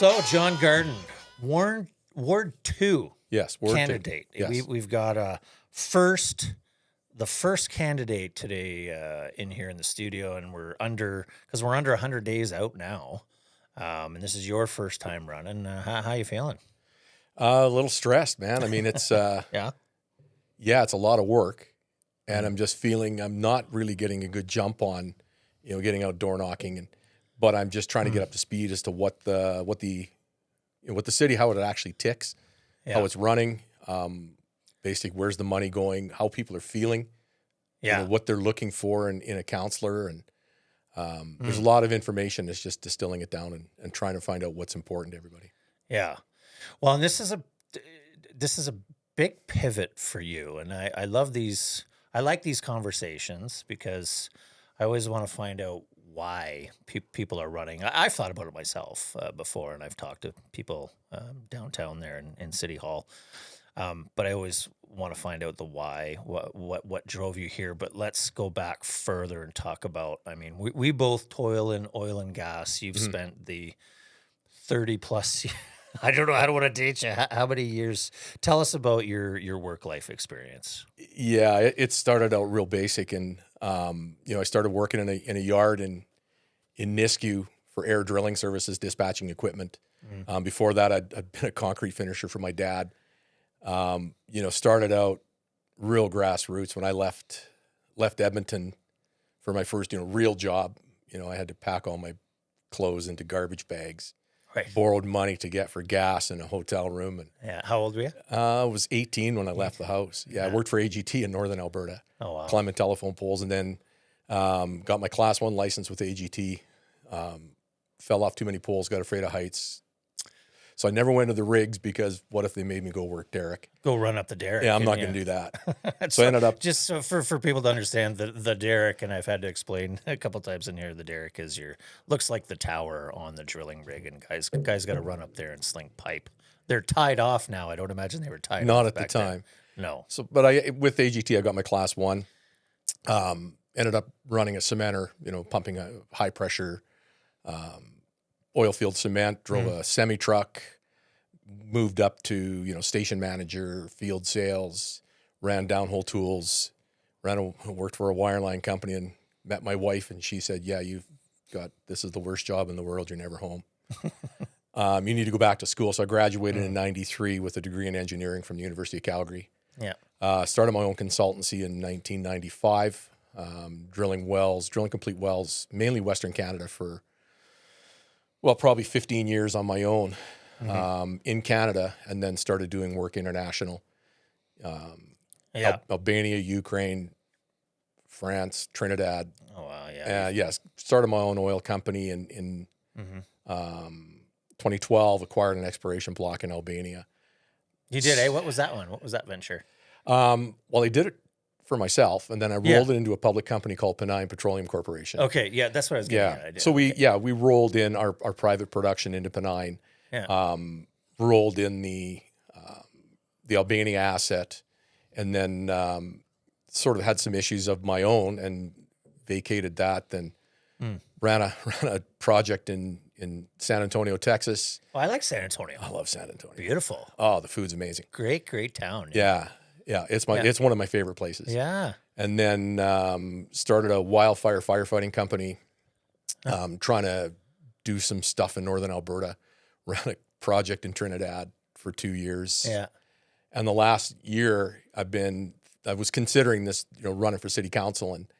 So, John Garden, Ward 2 Yes, Ward candidate. 2. Yes. We've got the first candidate today in here in the studio, and we're under 100 days out now. And this is your first time running. How you feeling? A little stressed, man. I mean, it's Yeah. it's a lot of work, and I'm just feeling I'm not really getting a good jump on, getting out door knocking, but I'm just trying to get up to speed as to what the city, how it actually ticks, how it's running, basically where's the money going, how people are feeling, what they're looking for in a counselor, and there's a lot of information. It's just distilling it down and trying to find out what's important to everybody. Yeah. Well, and this is a big pivot for you, and I love these. I like these conversations because I always want to find out why people are running. I've thought about it myself before, and I've talked to people downtown there in City Hall. But I always want to find out the why, what drove you here. But let's go back further and talk about, I mean, we both toil in oil and gas. You've spent the 30 plus, I don't want to date you. How many years? Tell us about your work life experience. Yeah, it started out real basic, and I started working in a yard in Nisku for air drilling services, dispatching equipment. Before that, I'd been a concrete finisher for my dad. Started out real grassroots. When I left Edmonton for my first real job, I had to pack all my clothes into garbage bags. Right. Borrowed money to get for gas in a hotel room. And how old were you? I was 18 when I left the house. I worked for AGT in Northern Alberta. Oh, wow. Climbing telephone poles, and then got my Class 1 license with AGT. Fell off too many poles, got afraid of heights. So I never went to the rigs because what if they made me go work derrick? Go run up the derrick. Yeah, I'm not going to do that. So I ended up... Just so for people to understand, the derrick, and I've had to explain a couple times in here, the derrick is looks like the tower on the drilling rig, and guys got to run up there and sling pipe. They're tied off now. I don't imagine they were tied off. Not at the time. Then. No. So, but with AGT, I got my Class 1. Ended up running a cementer, pumping a high pressure oil field cement, drove a semi truck, moved up to, station manager, field sales, ran downhole tools, worked for a wireline company, and met my wife, and she said, yeah, this is the worst job in the world. You're never home. You need to go back to school. So I graduated in 93 with a degree in engineering from the University of Calgary. Yeah. Started my own consultancy in 1995, drilling complete wells, mainly Western Canada for, probably 15 years on my own in Canada, and then started doing work international. Albania, Ukraine, France, Trinidad. Oh, wow, yeah. Started my own oil company in 2012, acquired an exploration block in Albania. You did, eh? What was that one? What was that venture? I did it for myself, and then I rolled it into a public company called Penine Petroleum Corporation. Okay, yeah, that's what I was getting at. So we rolled in our private production into Penine. Yeah. Rolled in the Albania asset, and then sort of had some issues of my own and vacated that. Then ran a project in San Antonio, Texas. Oh, I like San Antonio. I love San Antonio. Beautiful. Oh, the food's amazing. Great town. Yeah. It's one of my favorite places. Yeah. And then started a wildfire firefighting company, trying to do some stuff in Northern Alberta. Ran a project in Trinidad for 2 years. Yeah. And the last year I was considering this, running for city council, and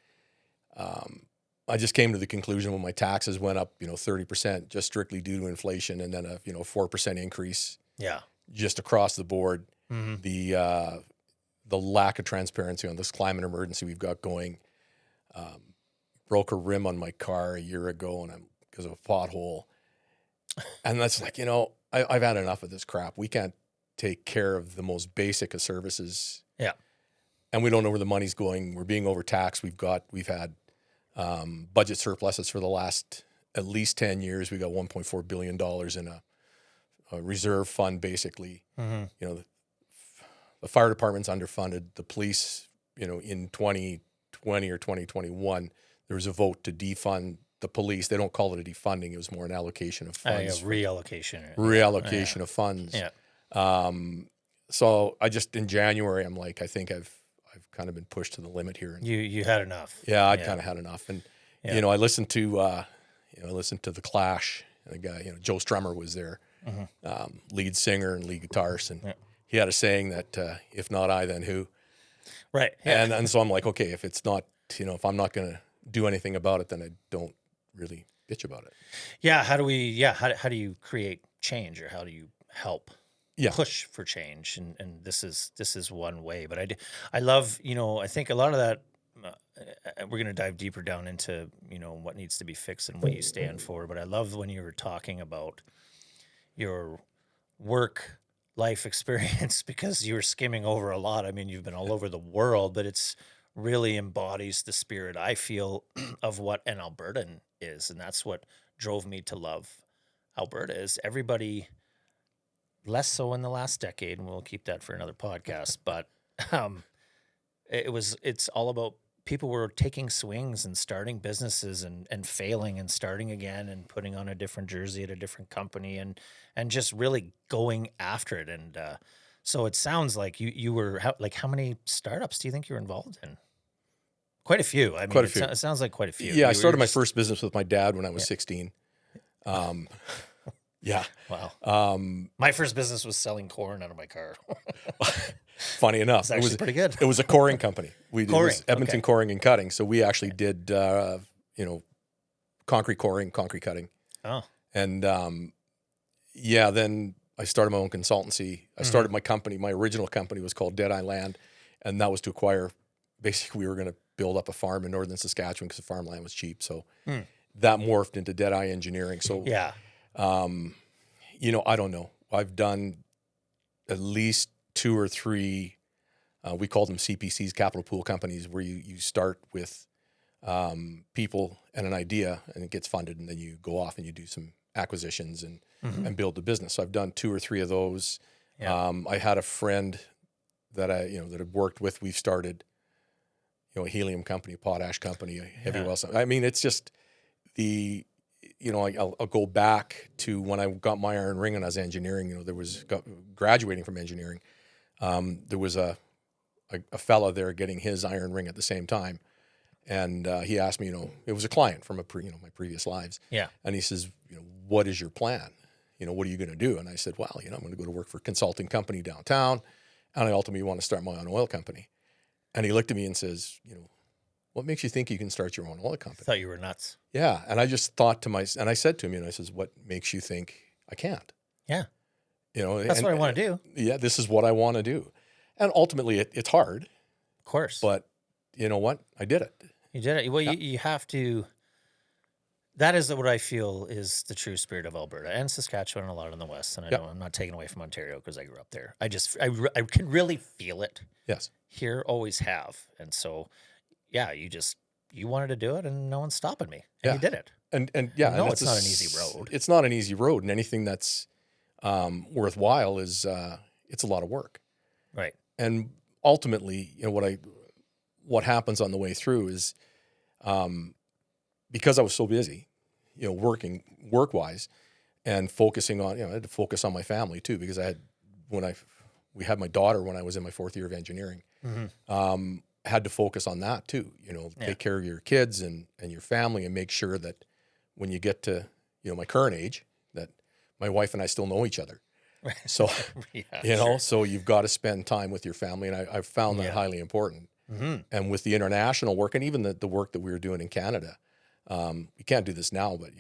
I just came to the conclusion when my taxes went up, 30% just strictly due to inflation, and then a 4% increase. Yeah. Just across the board. The lack of transparency on this climate emergency we've got going. Broke a rim on my car a year ago, and because of a pothole. And that's like, I've had enough of this crap. We can't take care of the most basic of services. Yeah. And we don't know where the money's going. We're being overtaxed. We've had budget surpluses for the last at least 10 years. We got $1.4 billion in a reserve fund, basically. The fire department's underfunded. The police, in 2020 or 2021, there was a vote to defund the police. They don't call it a defunding. It was more an allocation of funds. Reallocation. Reallocation of funds. Yeah. So I just, in January, I'm like, I think I've kind of been pushed to the limit here. And You had enough. yeah, I'd kind of had enough. And, Yeah. I listened to The Clash, and the guy, Joe Strummer was their lead singer and lead guitarist. And he had a saying that, if not I, then who? Right. Yeah. And so I'm like, okay, if it's not, if I'm not going to do anything about it, then I don't really bitch about it. Yeah. How do you create change, or how do you help push for change? And this is one way, but I love, I think a lot of that, we're going to dive deeper down into, what needs to be fixed and what you stand for. But I love when you were talking about your work life experience, because you were skimming over a lot. I mean, you've been all over the world, but it's really embodies the spirit, I feel, of what an Albertan is. And that's what drove me to love Alberta, is everybody, less so in the last decade, and we'll keep that for another podcast. But it's all about people were taking swings and starting businesses and failing and starting again and putting on a different jersey at a different company and just really going after it. And so it sounds like you were how many startups do you think you were involved in? Quite a few. I mean, Quite a few. It sounds like quite a few. Yeah, I started my first business with my dad when I was 16. Yeah. Wow. My first business was selling corn out of my car. Funny enough, It's actually pretty good. It was a coring company. It was Edmonton okay. Coring and Cutting. So we actually did, concrete coring, concrete cutting. Oh. And then I started my own consultancy. I started my company. My original company was called Dead Eye Land, and that was to acquire. Basically, we were going to build up a farm in northern Saskatchewan because the farmland was cheap. So that morphed into Dead Eye Engineering. So Yeah. I don't know. I've done at least 2 or 3. We call them CPCs, capital pool companies, where you start with people and an idea, and it gets funded, and then you go off and you do some acquisitions and build the business. So I've done 2 or 3 of those. Yeah. I had a friend that I worked with. We've started, a helium company, a potash company, a heavy well. I mean, it's just I'll go back to when I got my iron ring and I was engineering. There was graduating from engineering. There was a fella there getting his iron ring at the same time. And he asked me, it was a client from my previous lives. Yeah. And he says, what is your plan? What are you going to do? And I said, well, I'm going to go to work for a consulting company downtown. And I ultimately want to start my own oil company. And he looked at me and says, what makes you think you can start your own oil company? I thought you were nuts. Yeah. And I just thought and I said to him, I says, what makes you think I can't? Yeah. That's what I want to do. Yeah, this is what I want to do. And ultimately it's hard. Of course. But you know what? I did it. You did it. Well, you have to. That is what I feel is the true spirit of Alberta and Saskatchewan and a lot in the West. And I know I'm not taking away from Ontario because I grew up there. I can really feel it. Yes. Here, always have. And so, yeah, you wanted to do it and no one's stopping me. And you did it. And yeah. No, and it's not an easy road. It's not an easy road. And anything that's worthwhile is it's a lot of work. Right. And ultimately, what happens on the way through is because I was so busy, working work-wise and focusing on, I had to focus on my family too, because we had my daughter when I was in my 4th year of engineering. Had to focus on that too, take care of your kids and your family and make sure that when you get to, my current age, that my wife and I still know each other. So, so you've got to spend time with your family. And I've found that highly important. And with the international work and even the work that we were doing in Canada, we can't do this now, but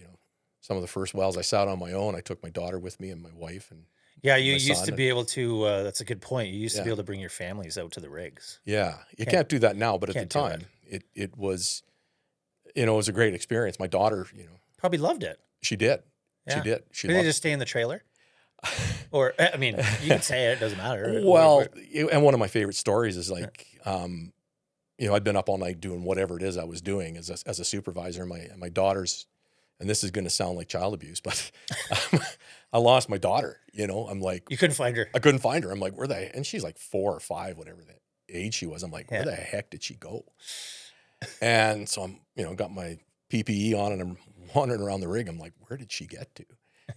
some of the first wells I sat on my own. I took my daughter with me and my wife, and you used to be able to. That's a good point. You used to be able to bring your families out to the rigs. Yeah, you can't do that now, but at the time, it was, it was a great experience. My daughter, probably loved it. She did. Yeah. She did. Did they just stay in the trailer? Or I mean, you can say it doesn't matter. Well, and one of my favorite stories is like. I'd been up all night doing whatever it is I was doing as a supervisor. My daughter's, and this is going to sound like child abuse, but I lost my daughter. I'm like, you couldn't find her. I couldn't find her. I'm like, and she's like 4 or 5, whatever the age she was. I'm like, where the heck did she go? And so I'm, got my PPE on and I'm wandering around the rig. I'm like, where did she get to?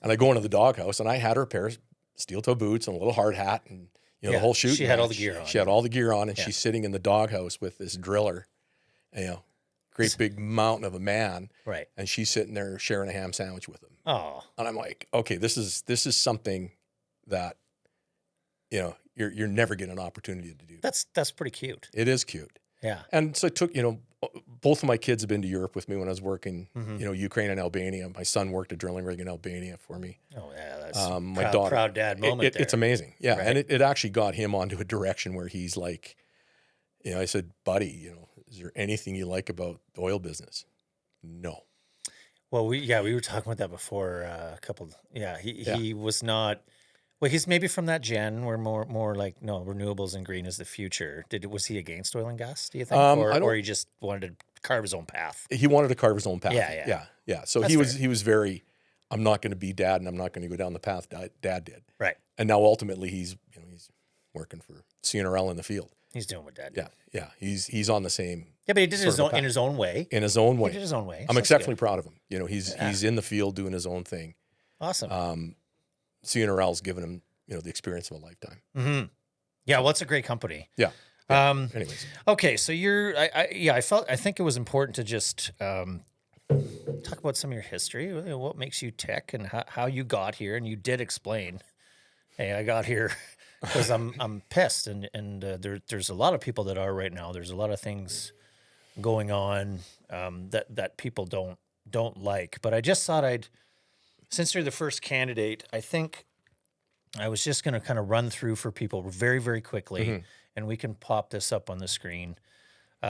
And I go into the doghouse and I had her a pair of steel toe boots and a little hard hat and, the whole shoot. She had all the gear on. She had all the gear on and she's sitting in the doghouse with this driller, great big mountain of a man. Right. And she's sitting there sharing a ham sandwich with him. Oh. And I'm like, okay, this is something that, you're never getting an opportunity to do. That's pretty cute. It is cute. Yeah. And so I took, both of my kids have been to Europe with me when I was working, Ukraine and Albania. My son worked a drilling rig in Albania for me. Oh yeah, that's my daughter, proud dad moment. It's amazing. Yeah. Right. And it actually got him onto a direction where he's like, I said, buddy, is there anything you like about the oil business? No. Well, we were talking about that before he was not. Well, he's maybe from that gen where more like, no, renewables and green is the future. Was he against oil and gas, do you think? Or he just wanted to carve his own path? He wanted to carve his own path. Yeah. So he was very, I'm not going to be dad and I'm not going to go down the path dad did. Right. And now ultimately he's working for CNRL in the field. He's doing what dad did. Yeah. He's on the same. Yeah, but he did it in his own way. In his own way. He did his own way. I'm exceptionally proud of him. He's in the field doing his own thing. Awesome. CNRL's given him, the experience of a lifetime. Mm-hmm. Yeah, well, it's a great company. Yeah. Anyways. Okay, so I think it was important to just talk about some of your history, what makes you tick, and how you got here. And you did explain, hey, I got here because I'm pissed, and there's a lot of people that are right now. There's a lot of things going on that people don't like. But I just thought since you're the first candidate, I think I was just going to kind of run through for people very, very quickly, and we can pop this up on the screen.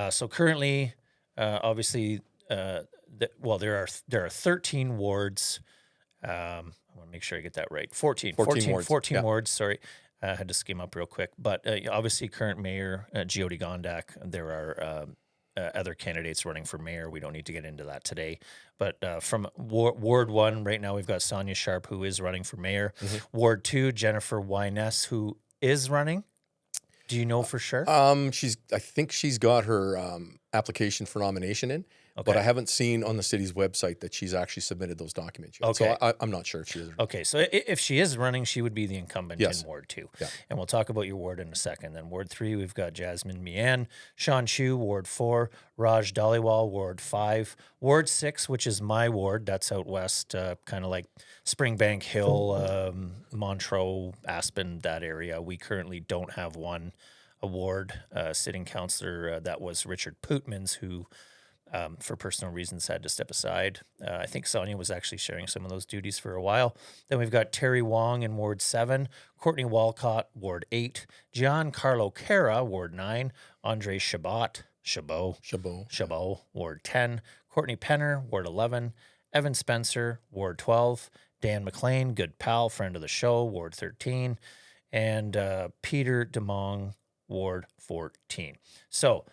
So currently, obviously, there are 13 wards. I want to make sure I get that right. 14 wards. Sorry, I had to skim up real quick. But obviously, current mayor Jyoti Gondek. There are other candidates running for mayor. We don't need to get into that today. But from Ward 1, right now we've got Sonia Sharp, who is running for mayor. Ward 2, Jennifer Wyness, who is running. Do you know for sure? I think she's got her application for nomination in, but I haven't seen on the city's website that she's actually submitted those documents yet. Okay. So I'm not sure if she is. Okay, so if she is running, she would be the incumbent in Ward 2. Yeah. And we'll talk about your ward in a second. Then Ward 3, we've got Jasmine Mian, Sean Chu, Ward 4, Raj Dhaliwal, Ward 5, Ward 6, which is my ward, that's out west, kind of like Springbank Hill, Montreux, Aspen, that area. We currently don't have a ward sitting councillor. That was Richard Pootmans, who for personal reasons had to step aside. I think Sonia was actually sharing some of those duties for a while. Then we've got Terry Wong in Ward 7, Courtney Walcott, Ward 8, Giancarlo Cara, Ward 9, Andre Chabot, Ward 10, Courtney Penner, Ward 11, Evan Spencer, Ward 12, Dan McLean, good pal, friend of the show, Ward 13, and Peter DeMong, Ward 14. So,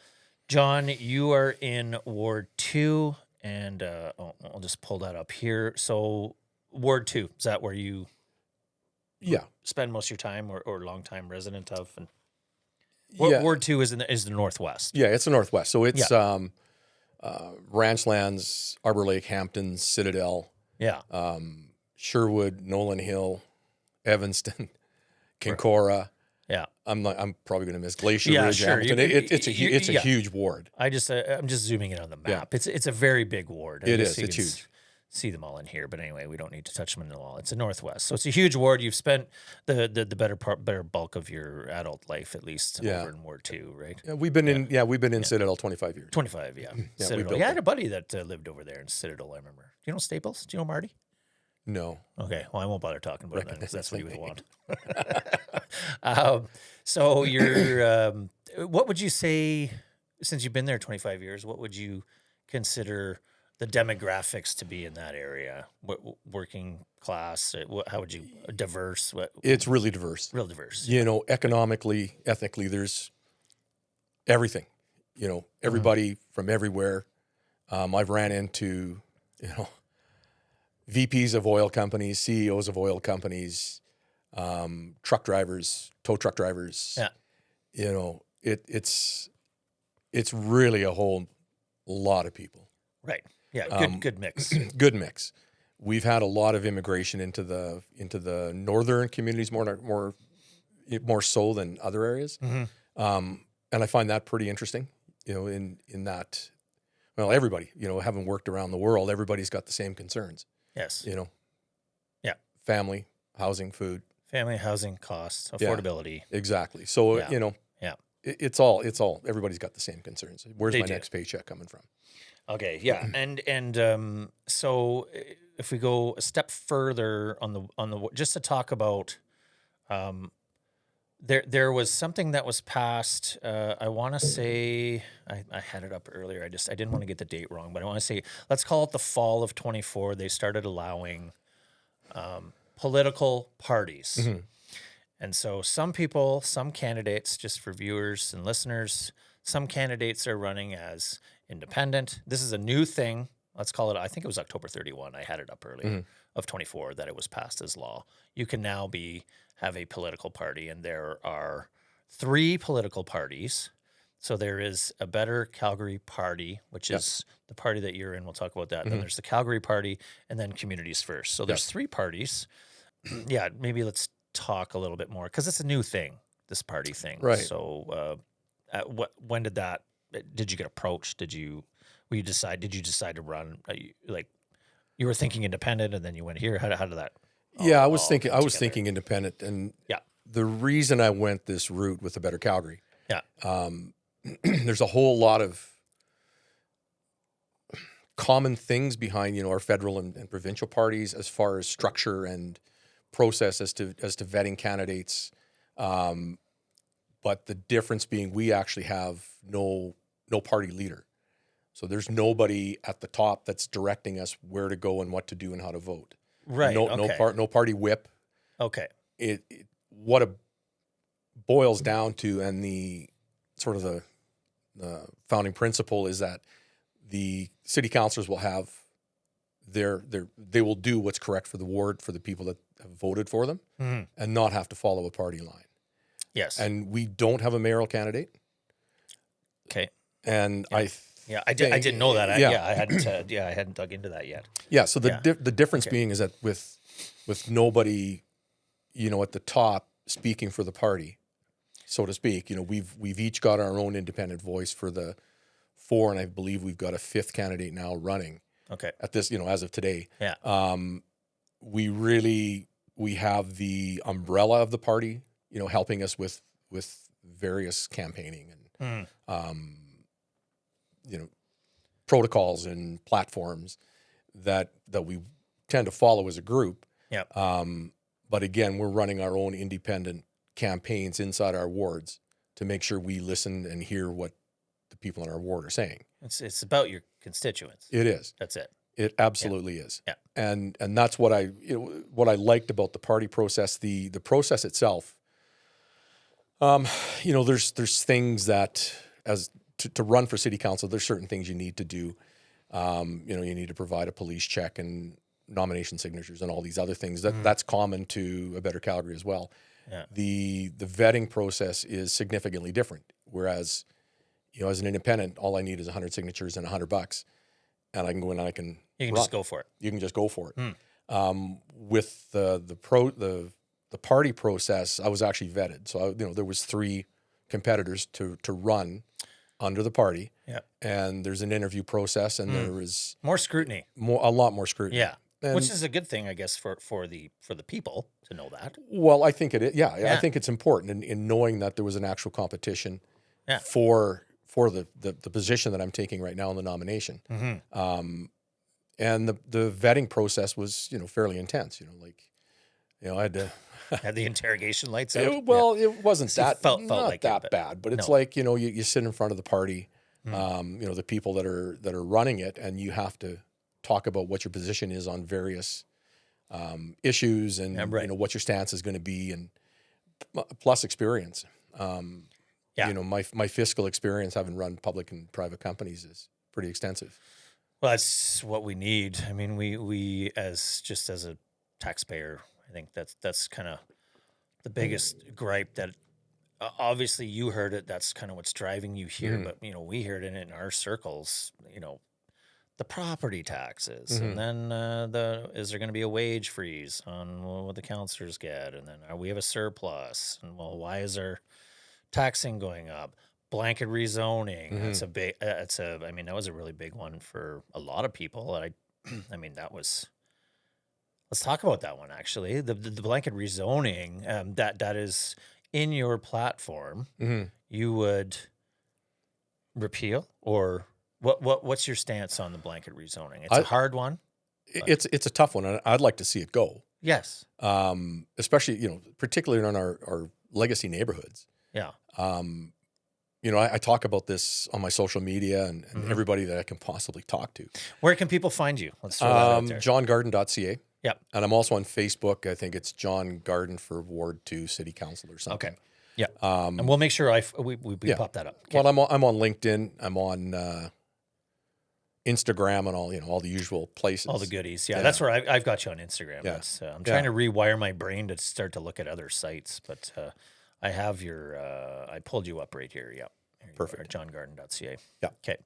John, you are in Ward 2, and I'll just pull that up here. So, Ward 2, is that where you spend most of your time or long-time resident of? And Ward 2 is the Northwest. Yeah, it's the Northwest. So it's Ranchlands, Arbour Lake, Hamptons, Citadel, Sherwood, Nolan Hill, Evanston, Kincora. Yeah, I'm probably going to miss Glacier Ridge. Sure. It's a huge ward. I'm just zooming in on the map. Yeah. It's a very big ward. It is. It's huge. See them all in here, but anyway, we don't need to touch them in the wall. It's a Northwest, so it's a huge ward. You've spent the better bulk of your adult life, at least, over in Ward 2, right? Yeah, we've been in Citadel 25 years. 25, yeah. Citadel. I had a buddy that lived over there in Citadel. I remember. Do you know Staples? Do you know Marty? No. Okay. Well, I won't bother talking about it then, because that's what he would want. So you're, what would you say, since you've been there 25 years, what would you consider the demographics to be in that area? What working class? How would you diverse? It's really diverse. Real diverse. Economically, ethnically, there's everything. Everybody from everywhere. I've ran into, VPs of oil companies, CEOs of oil companies, truck drivers, tow truck drivers. Yeah. It's really a whole lot of people. Right. Yeah, good mix. Good mix. We've had a lot of immigration into the northern communities more so than other areas, and I find that pretty interesting. In that, well, everybody, having worked around the world, everybody's got the same concerns. Yes. Yeah, family, housing, food, Family, housing, costs, affordability. exactly. So Yeah. it's all everybody's got the same concerns. Where's They my do. next paycheck coming from? Okay, yeah, and so if we go a step further on the just to talk about, there was something that was passed. I want to say I had it up earlier. I didn't want to get the date wrong, but I want to say let's call it the fall of 24. They started allowing political parties. And so some people, some candidates, just for viewers and listeners, some candidates are running as independent. This is a new thing. Let's call it, I think it was October 31. I had it up earlier of 24 that it was passed as law. You can now have a political party, and there are 3 political parties. So there is a Better Calgary Party, which is the party that you're in. We'll talk about that. Then there's the Calgary Party, and then Communities First. So there's 3 parties. Yeah, maybe let's talk a little bit more because it's a new thing, this party thing. Right. So, when did you get approached? Did you decide to run? You were thinking independent, and then you went here. How did that? I was all come together? thinking independent, and Yeah. the reason I went this route with the Better Calgary, Yeah. There's a whole lot of common things behind our federal and provincial parties as far as structure and process as to vetting candidates, but the difference being we actually have no party leader, so there's nobody at the top that's directing us where to go and what to do and how to vote. Right. No party whip. Okay. What it boils down to, and the sort of the founding principle is that the city councilors will have they will do what's correct for the ward, for the people that have voted for them, and not have to follow a party line. Yes. And we don't have a mayoral candidate. Okay. And I didn't know that. I hadn't dug into that yet. Yeah. So the difference being is that with nobody, at the top speaking for the party, so to speak, we've each got our own independent voice for the 4, and I believe we've got a 5th candidate now running. Okay. At this, as of today. Yeah. We have the umbrella of the party, helping us with various campaigning and protocols and platforms that we tend to follow as a group. Yeah. But again, we're running our own independent campaigns inside our wards to make sure we listen and hear what the people in our ward are saying. It's about your constituents. It is. That's it. It absolutely is. Yeah. And that's what I liked about the party process. The process itself. There's things that to run for city council, there's certain things you need to do. You need to provide a police check and nomination signatures and all these other things. That's common to a Better Calgary as well. Yeah. The vetting process is significantly different. Whereas, as an independent, all I need is 100 signatures and $100, and I can go in and I can. You can run. just go for it. You can just go for it. With the party process, I was actually vetted. So there was 3 competitors to run under the party. Yeah. And there's an interview process, and there is more scrutiny. A lot more scrutiny. Yeah. And, which is a good thing, I guess, for the people to know that. Well, I think it is. Yeah. I think it's important in knowing that there was an actual competition for the position that I'm taking right now in the nomination. And the vetting process was, fairly intense. I had to had the interrogation lights out. It wasn't that felt not like that it, bad, but it's like you sit in front of the party, the people that are running it, and you have to talk about what your position is on various issues, and what your stance is going to be, and plus experience. My fiscal experience, having run public and private companies, is pretty extensive. Well, that's what we need. I mean, we as a taxpayer, I think that's kind of the biggest gripe that obviously you heard it. That's kind of what's driving you here. But, we heard it in our circles, the property taxes, and then is there going to be a wage freeze on what the counselors get, and then we have a surplus, and well, why is our taxing going up? Blanket rezoning. That's a big. I mean, that was a really big one for a lot of people. I mean, that was. Let's talk about that one actually. The blanket rezoning. That is in your platform. You would repeal, or what's your stance on the blanket rezoning? It's a hard one. It's a tough one, and I'd like to see it go. Yes. Especially, particularly in our legacy neighborhoods. Yeah. I talk about this on my social media and everybody that I can possibly talk to. Where can people find you? Let's throw that out there. JohnGarden.ca. Yep. And I'm also on Facebook. I think it's John Garden for Ward 2 City Council or something. Okay. Yeah. And we'll make sure we pop that up. Okay. Well, I'm on LinkedIn. I'm on Instagram and all the usual places. All the goodies. Yeah. That's where I've got you on Instagram. Yeah. I'm trying to rewire my brain to start to look at other sites, but I have I pulled you up right here. Yeah. Perfect. JohnGarden.ca. Yeah. Okay.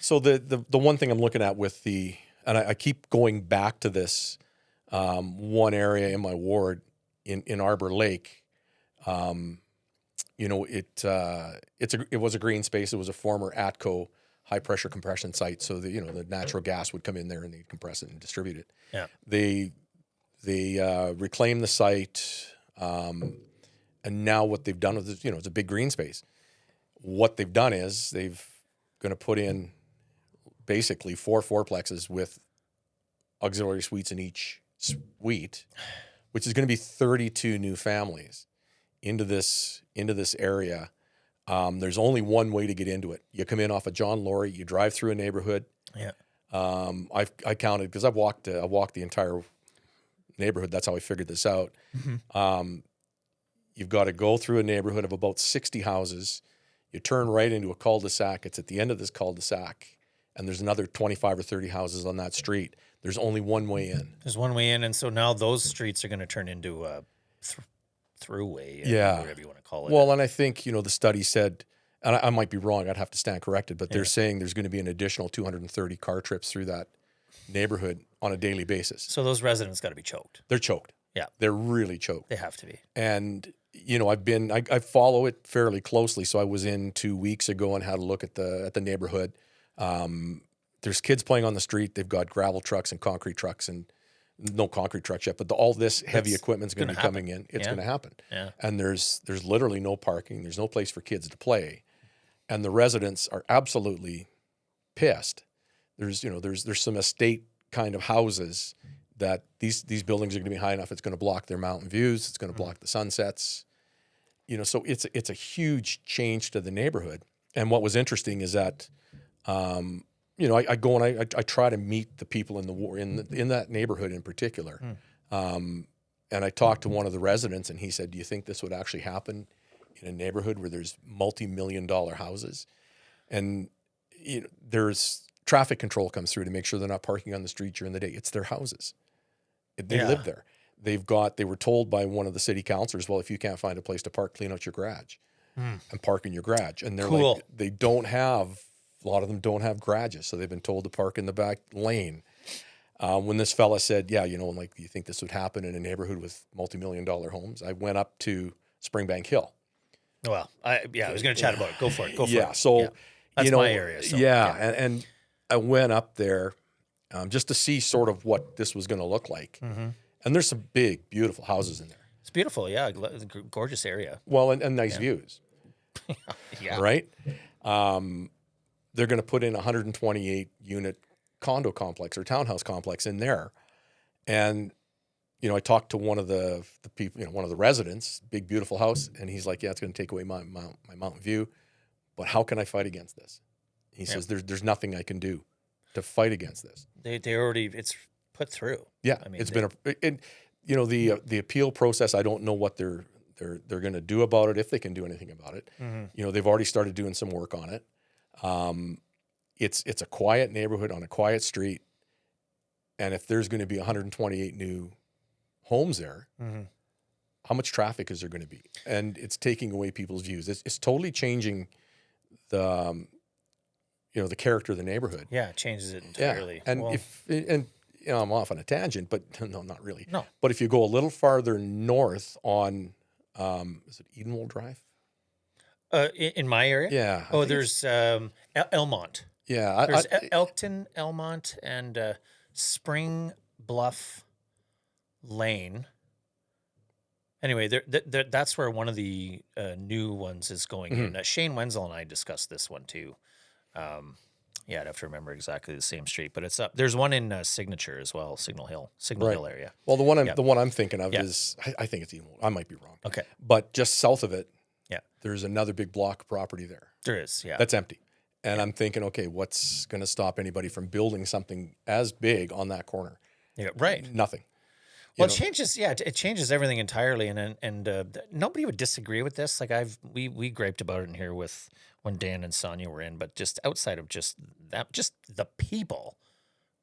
So the one thing I'm looking at with and I keep going back to this one area in my ward in Arbour Lake. It was a green space. It was a former ATCO high pressure compression site. So the natural gas would come in there and they'd compress it and distribute it. Yeah. They reclaimed the site. And now what they've done with it, it's a big green space. What they've done is they've going to put in basically 4 fourplexes with auxiliary suites in each suite, which is going to be 32 new families into this area. There's only one way to get into it. You come in off of John Laurie, you drive through a neighborhood. Yeah. I counted because I've walked the entire neighborhood. That's how I figured this out. You've got to go through a neighborhood of about 60 houses. You turn right into a cul-de-sac. It's at the end of this cul-de-sac, and there's another 25 or 30 houses on that street. There's only one way in. There's one way in, and so now those streets are going to turn into a throughway, whatever you want to call it. Well, and I think, the study said, and I might be wrong, I'd have to stand corrected, but they're saying there's going to be an additional 230 car trips through that neighborhood on a daily basis. So those residents got to be choked. They're choked. Yeah. They're really choked. They have to be. And, I follow it fairly closely. So I was in 2 weeks ago and had a look at the neighborhood. There's kids playing on the street. They've got gravel trucks and concrete trucks, and no concrete trucks yet, but all this heavy equipment's going to be coming in. It's going to happen. Yeah. And there's literally no parking. There's no place for kids to play. And the residents are absolutely pissed. There's some estate kind of houses that these buildings are going to be high enough. It's going to block their mountain views. It's going to block the sunsets. So it's a huge change to the neighborhood. And what was interesting is that, I go and I try to meet the people in that neighborhood in particular. And I talked to one of the residents, and he said, "Do you think this would actually happen in a neighborhood where there's multi-million-dollar houses?" And there's traffic control comes through to make sure they're not parking on the street during the day. It's their houses. They live there. They were told by one of the city councilors, well, if you can't find a place to park, clean out your garage and park in your garage. And they're like, a lot of them don't have garages. So they've been told to park in the back lane. When this fella said, do you think this would happen in a neighborhood with multi-million-dollar homes? I went up to Springbank Hill. Well, I was going to chat about it. Go for it. So, that's my area. So, and I went up there just to see sort of what this was going to look like. And there's some big, beautiful houses in there. It's beautiful, yeah. Gorgeous area. Well, and nice views. Yeah. Right? They're going to put in a 128-unit condo complex or townhouse complex in there. And, I talked to one of the people, one of the residents, big, beautiful house, and he's like, yeah, it's going to take away my mountain view, but how can I fight against this? He says, there's nothing I can do to fight against this. They already, it's put through. Yeah, I mean, the appeal process. I don't know what they're going to do about it, if they can do anything about it. They've already started doing some work on it. It's a quiet neighborhood on a quiet street, and if there's going to be 128 new homes there, how much traffic is there going to be? And it's taking away people's views. It's totally changing the the character of the neighborhood. Yeah, it changes it Yeah. entirely. And Well, I'm off on a tangent, but no, not really. No. But if you go a little farther north on, is it Edenwold Drive? in my area? Yeah. I Oh, think there's Elmont. yeah. There's Elkton, Elmont, and Spring Bluff Lane. Anyway, that's where one of the new ones is going in. Shane Wenzel and I discussed this one too. Yeah, I'd have to remember exactly the same street, but it's up. There's one in Signature as well, Signal Hill area. Well, the one I'm thinking of Yeah. is, I think it's Edenwold. I might be wrong. Okay. But just south of it, Yeah. there's another big block of property there. There is, yeah. That's empty. And I'm thinking, okay, what's going to stop anybody from building something as big on that corner? Yeah, right. Nothing. Well, it changes. Yeah, it changes everything entirely, and nobody would disagree with this. Like we griped about it in here with when Dan and Sonia were in, but just outside of just that, just the people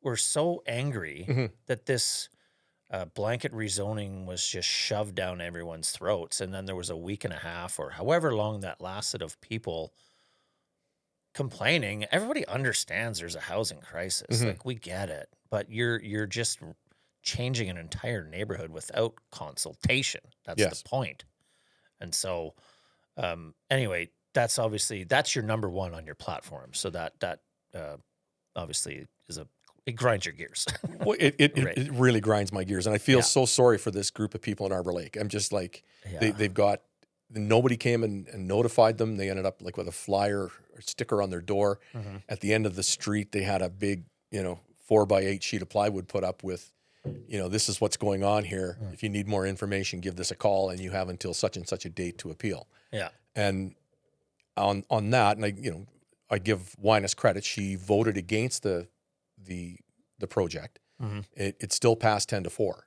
were so angry that this blanket rezoning was just shoved down everyone's throats, and then there was a week and a half or however long that lasted of people complaining. Everybody understands there's a housing crisis. Like, we get it, but you're just changing an entire neighborhood without consultation. That's the point. And so, anyway, that's your number one on your platform. So that obviously it grinds your gears. Well, it really grinds my gears, and I feel so sorry for this group of people in Arbour Lake. I'm just like, they've got, nobody came and notified them. They ended up like with a flyer or sticker on their door. At the end of the street, they had a big, 4x8 sheet of plywood put up with, this is what's going on here. If you need more information, give this a call, and you have until such and such a date to appeal. Yeah. And on that, and I give Winus credit. She voted against the project. It still passed 10-4.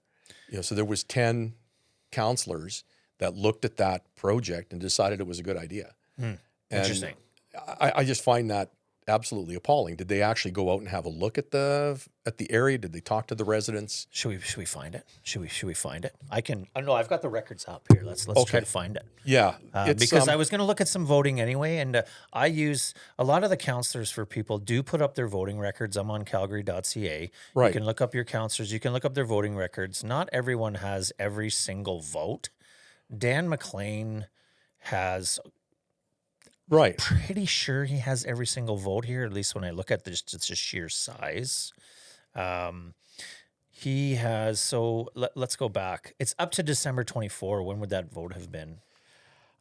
So there was 10 councillors that looked at that project and decided it was a good idea. Interesting. I just find that absolutely appalling. Did they actually go out and have a look at the area? Did they talk to the residents? Should we find it? Should we find it? I know I've got the records up here. Let's try to find it. Yeah, because I was going to look at some voting anyway, and I use a lot of the counselors for people do put up their voting records. I'm on Calgary.ca. Right. You can look up your counselors. You can look up their voting records. Not everyone has every single vote. Dan McLean has. Right. Pretty sure he has every single vote here, at least when I look at this, it's just sheer size. He has, so let's go back. It's up to December 24. When would that vote have been?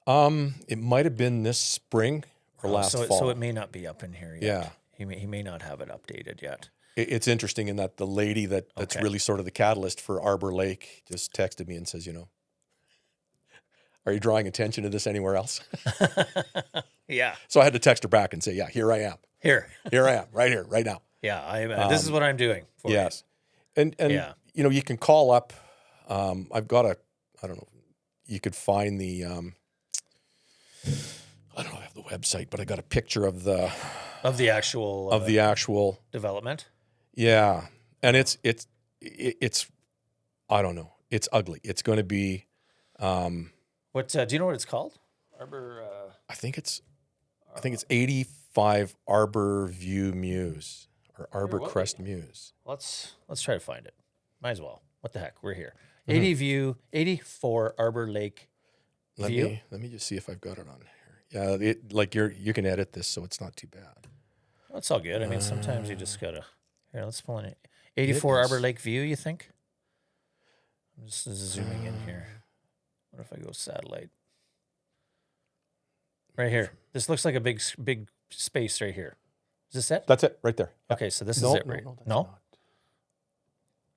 It might have been this spring or last fall. So it may not be up in here yet. Yeah. He may not have it updated yet. It's interesting in that the lady that's really sort of the catalyst for Arbour Lake just texted me and says, are you drawing attention to this anywhere else? Yeah. So I had to text her back and say, yeah, here I am. Here I am, right here, right now. Yeah, this is what I'm doing for you. And you can call up. I've got I don't know, you could find the, I don't know, I have the website, but I got a picture of the actual development. Yeah. And it's I don't know. It's ugly. It's going to be, what, do you know what it's called? Arbour, I think it's 85 Arbour View Mews or Arbour Crest Mews. Let's try to find it. Might as well. What the heck? We're here. 84 Arbour Lake View. Let me just see if I've got it on here. Yeah, you can edit this, so it's not too bad. That's all good. I mean, sometimes you just gotta. Here, let's pull in it. 84 Arbour Lake View. You think? I'm just zooming in here. What if I go satellite? Right here. This looks like a big space right here. Is this it? That's it, right there. Yeah. Okay, so this is it, right? No.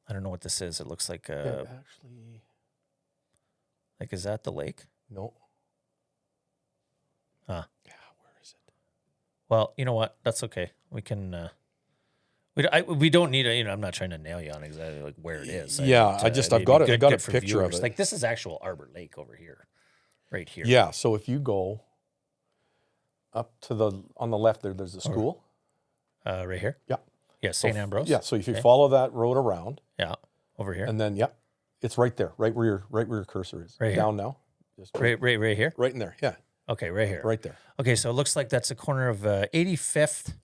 I don't know what this is. It looks like actually. Like, is that the lake? No. Huh. Yeah, where is it? Well, you know what? That's okay. We can. We don't need a. I'm not trying to nail you on exactly like where it is. I've got a picture viewers. of it. Like, this is actual Arbour Lake over here, right here. Yeah. So if you go up to on the left there's a school. Right here. Yeah. Yeah, St. Ambrose. Yeah. So if you follow that road around. Yeah. Over here. And then it's right there, right where your cursor is. Right down now. Just right here. Right in there. Yeah. Okay, right here. Right there. Okay, so it looks like that's a corner of 85th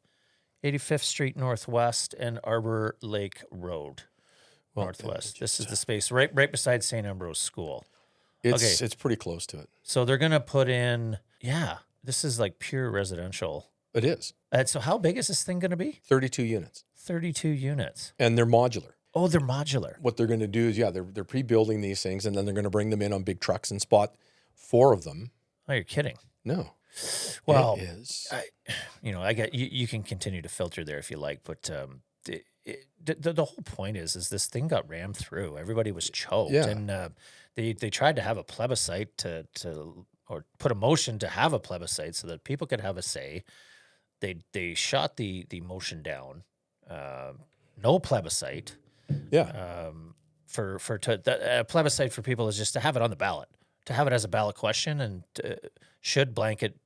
85th Street Northwest and Arbour Lake Road Northwest. This is the space right beside St. Ambrose School. It's pretty close to it. So they're going to put in, this is like pure residential. It is. So how big is this thing going to be? 32 units. 32 units. And they're modular. Oh, they're modular. What they're going to do is, they're pre-building these things, and then they're going to bring them in on big trucks and spot 4 of them. Oh, you're kidding. No. Well, it is. I get you can continue to filter there if you like, but the whole point is this thing got rammed through. Everybody was choked, and they tried to have a plebiscite or put a motion to have a plebiscite so that people could have a say. They shot the motion down. No plebiscite. Yeah. A plebiscite for people is just to have it on the ballot, to have it as a ballot question, and should blanket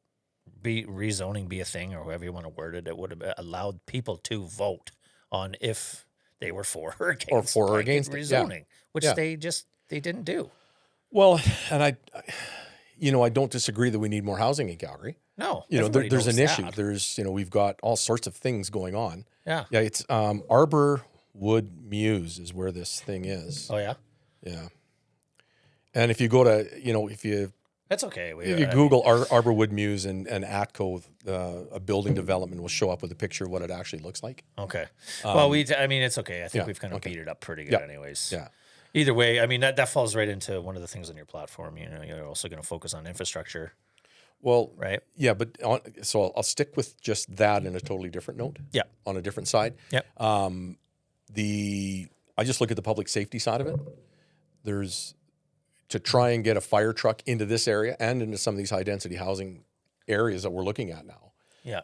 rezoning be a thing, or however you want to word it, it would have allowed people to vote on if they were for or against rezoning, which they didn't do. Well, and I don't disagree that we need more housing in Calgary. No, there's an issue. There's, we've got all sorts of things going on. Yeah. Yeah. It's Arbour Wood Muse is where this thing is. Oh yeah. Yeah. And if you go to, that's okay. If you Google Arbour Wood Muse and ATCO, a building development will show up with a picture of what it actually looks like. Okay. Well, it's okay. I think we've kind of beat it up pretty good anyways. Yeah. Either way, that falls right into one of the things on your platform. You're also going to focus on infrastructure. Well, right. Yeah, but so I'll stick with just that in a totally different note. Yeah. On a different side. Yeah. I just look at the public safety side of it. There's to try and get a fire truck into this area and into some of these high density housing areas that we're looking at now. Yeah.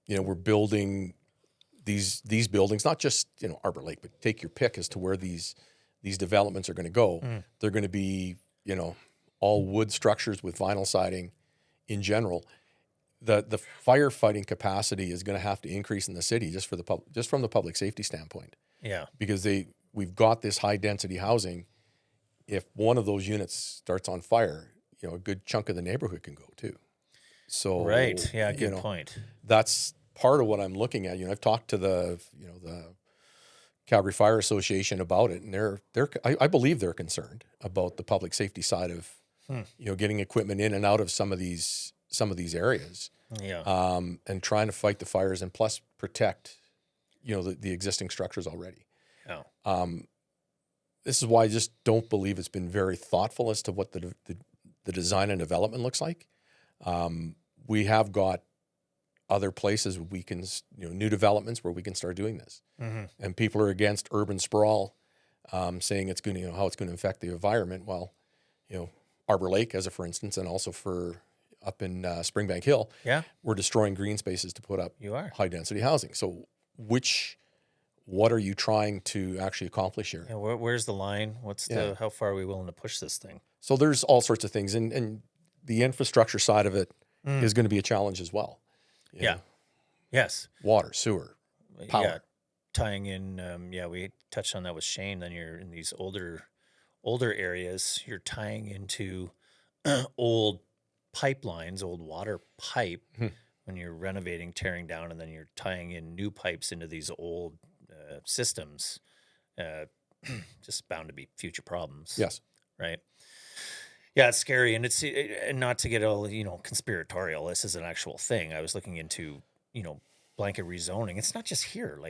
We're building these buildings, not just, Arbour Lake, but take your pick as to where these developments are going to go. They're going to be, all wood structures with vinyl siding in general. The firefighting capacity is going to have to increase in the city just from the public safety standpoint. Yeah. Because we've got this high density housing. If one of those units starts on fire, a good chunk of the neighborhood can go too. So right. Yeah. Good point. That's part of what I'm looking at. I've talked to the Calgary Fire Association about it, and I believe they're concerned about the public safety side of, getting equipment in and out of some of these areas. Yeah. And trying to fight the fires and plus protect, the existing structures already. Yeah. This is why I just don't believe it's been very thoughtful as to what the design and development looks like. We have got other places we can, new developments where we can start doing this. Mm-hmm. And people are against urban sprawl, saying it's going to, how it's going to affect the environment. Well, Arbour Lake, as a for instance, and also for up in Springbank Hill, we're destroying green spaces to put up high density housing. So what are you trying to actually accomplish here? Yeah, where's the line? How far are we willing to push this thing? So there's all sorts of things, and the infrastructure side of it is going to be a challenge as well. Yeah. Yes. Water, sewer, power. Yeah. Tying in, we touched on that with Shane. Then you're in these older areas. You're tying into old pipelines, old water pipe when you're renovating, tearing down, and then you're tying in new pipes into these old systems. Just bound to be future problems. Yes. Right. Yeah, it's scary, and it's and not to get all conspiratorial. This is an actual thing. I was looking into blanket rezoning. It's not just here,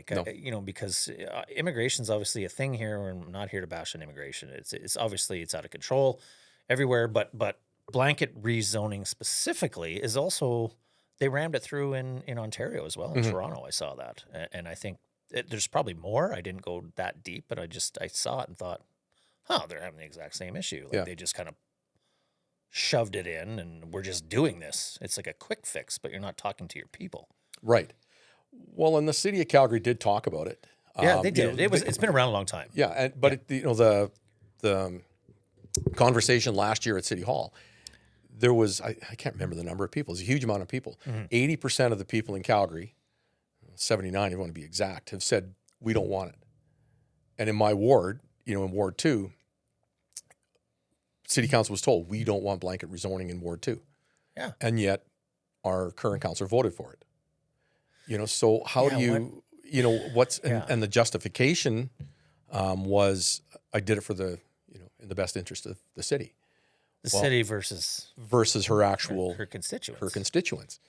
because immigration's obviously a thing here. We're not here to bash on immigration. It's obviously it's out of control everywhere. But blanket rezoning specifically is also they rammed it through in Ontario as well. In Toronto, I saw that, and I think there's probably more. I didn't go that deep, but I saw it and thought, they're having the exact same issue. They just kind of shoved it in, and we're just doing this. It's like a quick fix, but you're not talking to your people. Right. Well, and the city of Calgary did talk about it. Yeah, they did. It's been around a long time. Yeah, the conversation last year at City Hall, there was I can't remember the number of people. It's a huge amount of people. 80% of the people in Calgary, 79 if you want to be exact, have said we don't want it. And in my ward, in Ward 2, City Council was told we don't want blanket rezoning in Ward 2. Yeah. And yet our current councillor voted for it. So how do you, what's, Yeah. and the justification was I did it for the, in the best interest of the city The city versus versus her actual, her constituents. her constituents.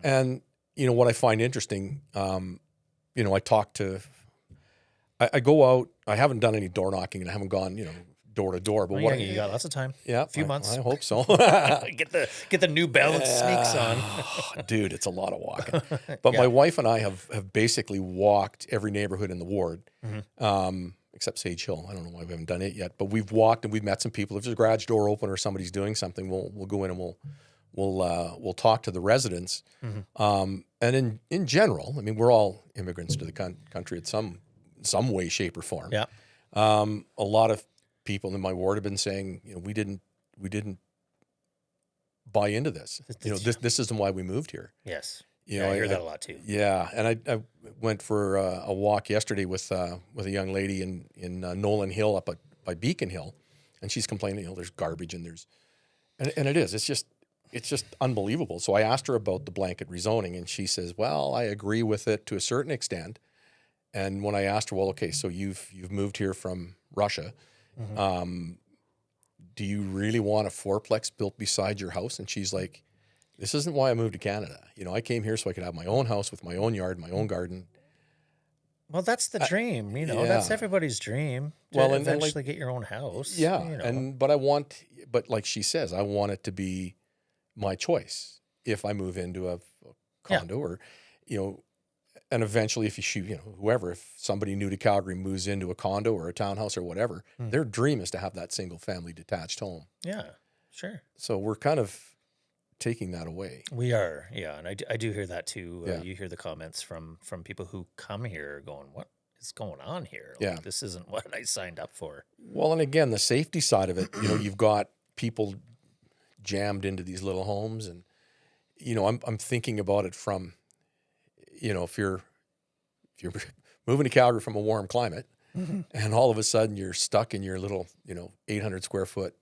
And, what I find interesting, I talk to, I go out, I haven't done any door knocking and I haven't gone, door to door, but You got lots of time. yeah, A few months. I hope so. Get the New Balance sneaks on. Dude, it's a lot of walking. But my wife and I have basically walked every neighborhood in the ward, except Sage Hill. I don't know why we haven't done it yet, but we've walked and we've met some people. If there's a garage door open or somebody's doing something, we'll go in and we'll talk to the residents. And in general, I mean, we're all immigrants to the country at some way, shape, or form. Yeah. A lot of people in my ward have been saying, we didn't buy into this. This isn't why we moved here. Yes. I hear that a lot too. Yeah, and I went for a walk yesterday with a young lady in Nolan Hill up by Beacon Hill, and she's complaining, there's garbage and and it is. It's just unbelievable. So I asked her about the blanket rezoning, and she says, "Well, I agree with it to a certain extent." And when I asked her, "Well, okay, so you've moved here from Russia." Do you really want a fourplex built beside your house? And she's like, this isn't why I moved to Canada. I came here so I could have my own house with my own yard, my own garden. Well, that's the dream, that's everybody's dream. To Well, and eventually get your own house. Yeah. But like she says, I want it to be my choice if I move into a condo or, and eventually if if somebody new to Calgary moves into a condo or a townhouse or whatever, their dream is to have that single family detached home. Yeah, sure. So we're kind of taking that away. We are, yeah. And I do hear that too. You hear the comments from people who come here going, what is going on here? Like, this isn't what I signed up for. Well, and again, the safety side of it, you've got people jammed into these little homes and, I'm thinking about it from, if you're moving to Calgary from a warm climate and all of a sudden you're stuck in your little, 800 square foot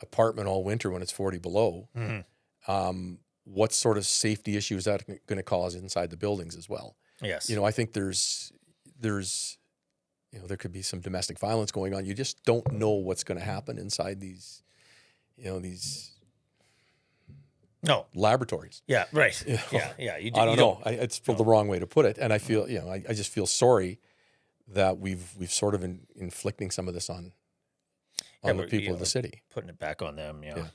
apartment all winter when it's 40 below, what sort of safety issue is that going to cause inside the buildings as well? Yes. I think there's there could be some domestic violence going on. You just don't know what's going to happen inside these, these laboratories. Yeah, right. Yeah. You don't know. It's the wrong way to put it. And I feel, I just feel sorry that we've sort of inflicting some of this on the people of the city. Putting it back on them, yeah.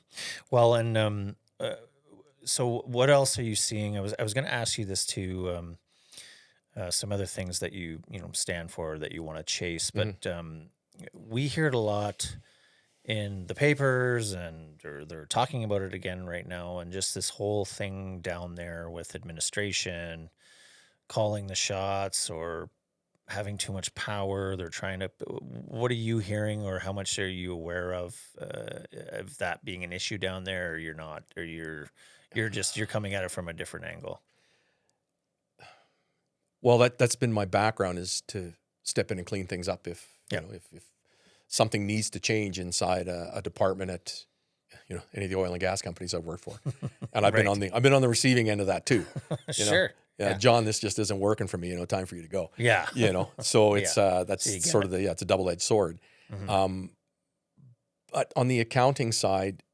Well, and so what else are you seeing? I was going to ask you this too, some other things that you stand for that you want to chase, but we hear it a lot in the papers, and they're talking about it again right now, and just this whole thing down there with administration calling the shots or having too much power. They're trying to. What are you hearing, or how much are you aware of that being an issue down there, or you're not, or you're coming at it from a different angle? Well, that's been my background, is to step in and clean things up if something needs to change inside a department at any of the oil and gas companies I've worked for, and I've been on the receiving end of that too. Sure. Yeah, John, this just isn't working for me. Time for you to go. Yeah. So it's that's So sort of it's a double-edged sword. But on the accounting side,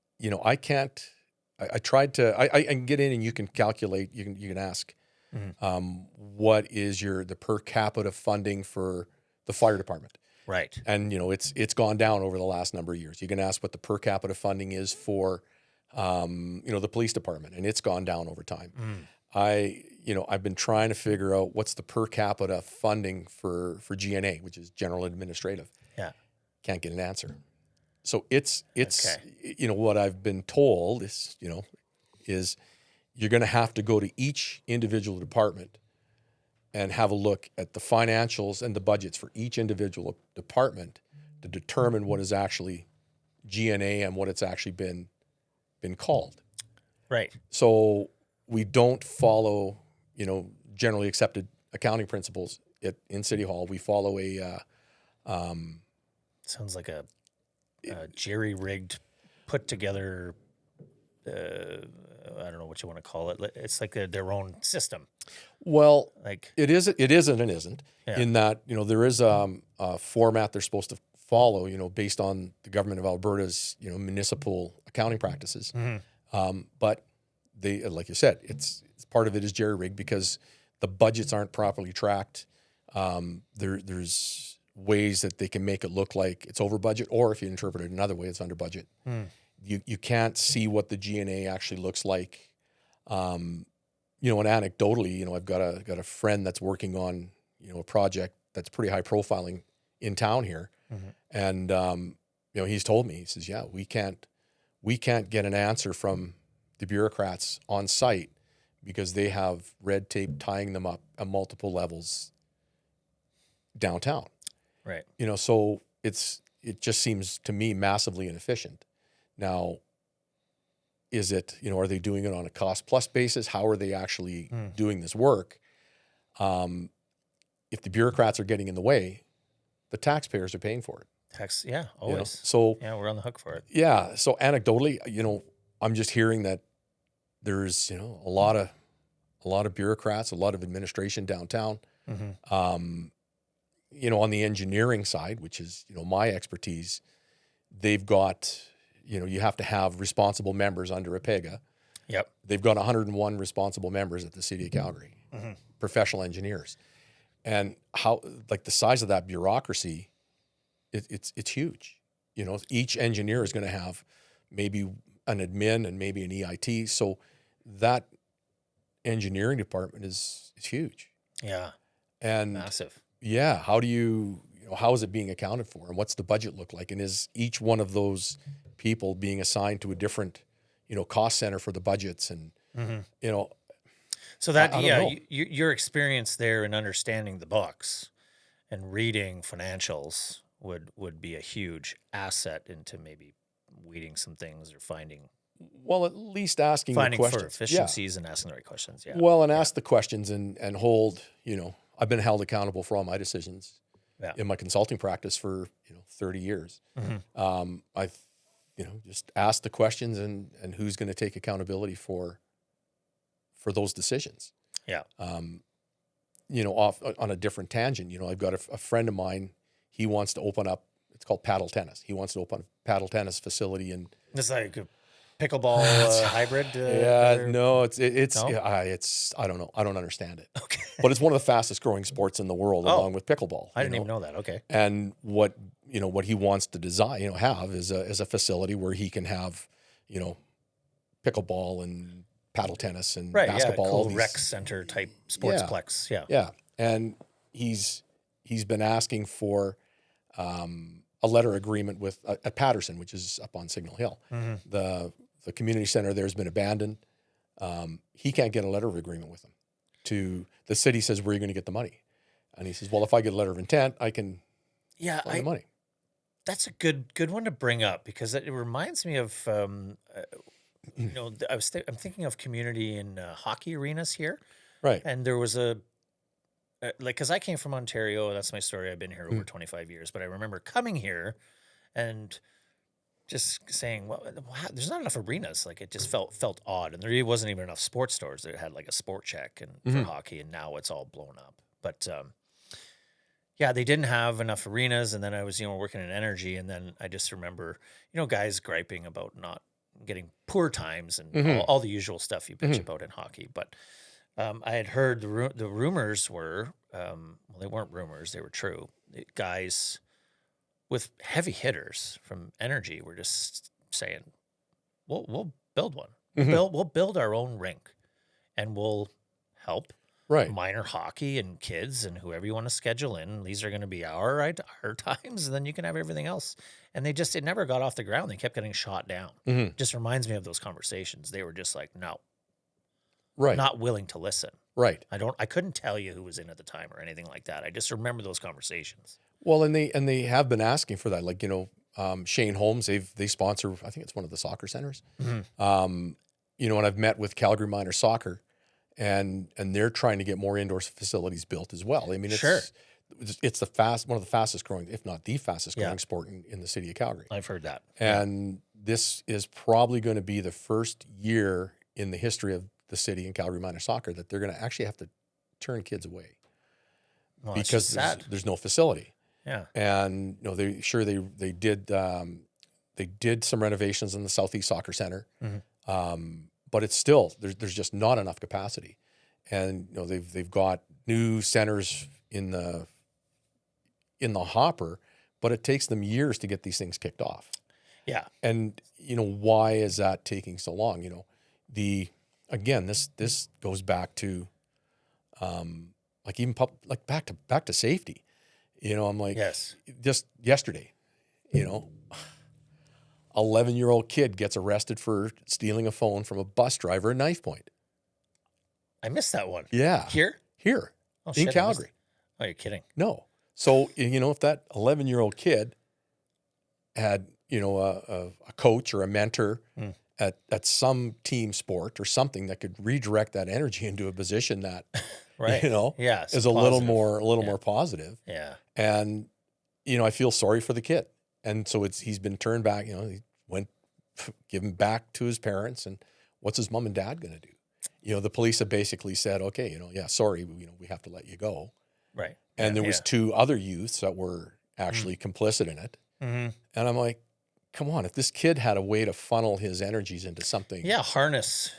I can't. I tried to. I can get in and you can calculate. You can ask, what is the per capita funding for the fire department? Right. And it's gone down over the last number of years. You can ask what the per capita funding is for, the police department, and it's gone down over time. I've been trying to figure out what's the per capita funding for GNA, which is General Administrative. Yeah. Can't get an answer. So it's what I've been told is you're going to have to go to each individual department and have a look at the financials and the budgets for each individual department to determine what is actually GNA and what it's actually been called. Right. So we don't follow, generally accepted accounting principles in City Hall. We follow a sounds like a jerry-rigged, put together I don't know what you want to call it. It's like their own system. Well, Like, it isn't and isn't yeah. in that, there is a format they're supposed to follow, based on the government of Alberta's, municipal accounting practices. But they, like you said, it's part of it is jerry-rigged because the budgets aren't properly tracked. There's ways that they can make it look like it's over budget, or if you interpret it another way, it's under budget. You can't see what the GNA actually looks like. And anecdotally, I've got a friend that's working on, a project that's pretty high profiling in town here. And, he's told me, he says, yeah, we can't get an answer from the bureaucrats on site because they have red tape tying them up at multiple levels downtown. Right. So it just seems to me massively inefficient. Now, is it, are they doing it on a cost plus basis? How are they actually doing this work? If the bureaucrats are getting in the way, the taxpayers are paying for it. Yeah, always. So yeah, we're on the hook for it. yeah. So anecdotally, I'm just hearing that there's, a lot of bureaucrats, a lot of administration downtown. On the engineering side, which is, my expertise, they've got, you have to have responsible members under a PEGA. Yep. They've got 101 responsible members at the City of Calgary, professional engineers. And how, like the size of that bureaucracy, it's huge. Each engineer is going to have maybe an admin and maybe an EIT. So that engineering department is huge. Yeah. And massive. Yeah. How do you, how is it being accounted for, and what's the budget look like? And is each one of those people being assigned to a different, cost center for the budgets? And, So that, I don't know. your experience there in understanding the books and reading financials would be a huge asset into maybe weeding some things or finding Well, at least asking the questions. for efficiencies and asking the right questions. Yeah. Well, and ask the questions and hold, I've been held accountable for all my decisions in my consulting practice for, 30 years. I've, just asked the questions and who's going to take accountability for those decisions. Yeah. Off on a different tangent, I've got a friend of mine, he wants to open up, it's called paddle tennis. He wants to open a paddle tennis facility in. It's like a pickleball hybrid. No, it's No? I don't know. I don't understand it. Okay. But it's one of the fastest growing sports in the world, along with pickleball. I didn't even know that. Okay. And what he wants to design, have is a facility where he can have, pickleball and paddle tennis and basketball. Yeah, all cool these rec center type sportsplex. Yeah. Yeah. And he's been asking for a letter agreement with at Patterson, which is up on Signal Hill. The community center there has been abandoned. He can't get a letter of agreement with them. The city says, where are you going to get the money? And he says, well, if I get a letter of intent, I can find the money. That's a good one to bring up because it reminds me of, I'm thinking of community in hockey arenas here. Right. And there was because I came from Ontario, that's my story. I've been here over 25 years, but I remember coming here and just saying, well, there's not enough arenas. Like it just felt odd. And there really wasn't even enough sports stores that had like a sport check and for hockey. And now it's all blown up. But, they didn't have enough arenas. And then I was, working in energy. And then I just remember, guys griping about not getting poor times and all the usual stuff you bitch about in hockey. But I had heard the rumors were, they weren't rumors, they were true. Guys with heavy hitters from energy were just saying, we'll build one. We'll build our own rink and we'll help minor hockey and kids and whoever you want to schedule in. These are going to be our times, and then you can have everything else. And it never got off the ground. They kept getting shot down. Just reminds me of those conversations. They were just like, no. Right. Not willing to listen. Right. I couldn't tell you who was in at the time or anything like that. I just remember those conversations. Well, and they have been asking for that. Like, Shane Holmes, they sponsor, I think it's one of the soccer centers. And I've met with Calgary Minor Soccer and they're trying to get more indoor facilities built as well. I mean, it's one of the fastest growing, if not the fastest growing sport in the city of Calgary. I've heard that. And this is probably going to be the first year in the history of the city and Calgary minor soccer that they're going to actually have to turn kids away Well, it's because just sad. there's no facility. Yeah. And they did some renovations in the Southeast Soccer Center, but it's still there's just not enough capacity. And they've got new centers in the hopper, but it takes them years to get these things kicked off. Yeah. And why is that taking so long? This goes back to back to safety. I'm like, Yes. just yesterday, 11-year-old kid gets arrested for stealing a phone from a bus driver at knife point. I missed that one. Yeah. Here? Oh, In shit, I missed Calgary. it. Oh, you're kidding. No. So, if that 11-year-old kid had, a coach or a mentor at some team sport or something that could redirect that energy into a position that, Right. Yeah, is a little more positive. Yeah. And, I feel sorry for the kid. And so he's been turned back, he went given back to his parents, and what's his mom and dad going to do? The police have basically said, okay, sorry, we have to let you go. Right. And there was 2 other youths that were actually complicit in it. Mm-hmm. And I'm like, come on, if this kid had a way to funnel his energies into something. Yeah, harness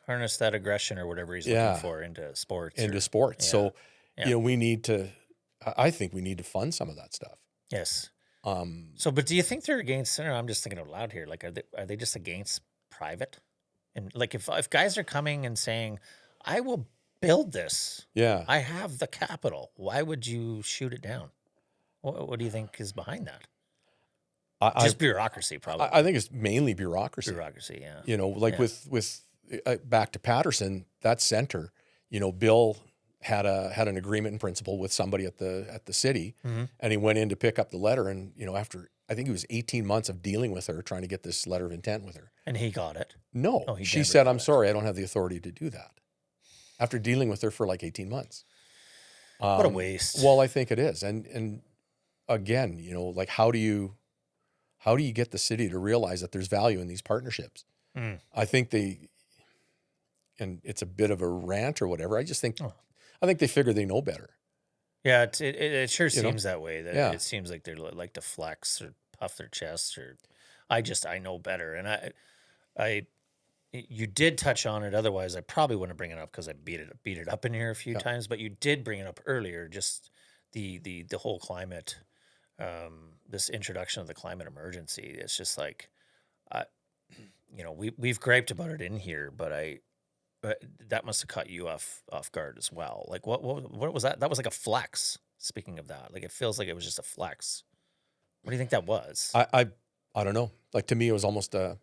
that aggression or whatever he's looking for into sports. Sports. So, I think we need to fund some of that stuff. Yes. But do you think they're against, I'm just thinking out loud here, like, are they just against private? And like, if guys are coming and saying, I will build this. Yeah. I have the capital. Why would you shoot it down? What do you think is behind that? Just bureaucracy, probably. I think it's mainly bureaucracy. Bureaucracy, yeah. With back to Patterson, that center, Bill had an agreement in principle with somebody at the city, and he went in to pick up the letter, and after I think it was 18 months of dealing with her, trying to get this letter of intent with her, and he got it. No, he she never said, got "I'm it. sorry, I don't have the authority to do that." After dealing with her for like 18 months, What a waste. Well, I think it is, and again, like how do you get the city to realize that there's value in these partnerships? I think and it's a bit of a rant or whatever. I just think, I think they figure they know better. Yeah, it sure seems that way. Yeah. It seems like they like to flex or puff their chests, or I know better. And you did touch on it. Otherwise, I probably wouldn't bring it up because I beat it up in here a few times. But you did bring it up earlier. Just the whole climate, this introduction of the climate emergency. It's just like, we've griped about it in here, but that must have caught you off guard as well. Like what was that? That was like a flex. Speaking of that, like it feels like it was just a flex. What do you think that was? I don't know. Like to me, it was almost a.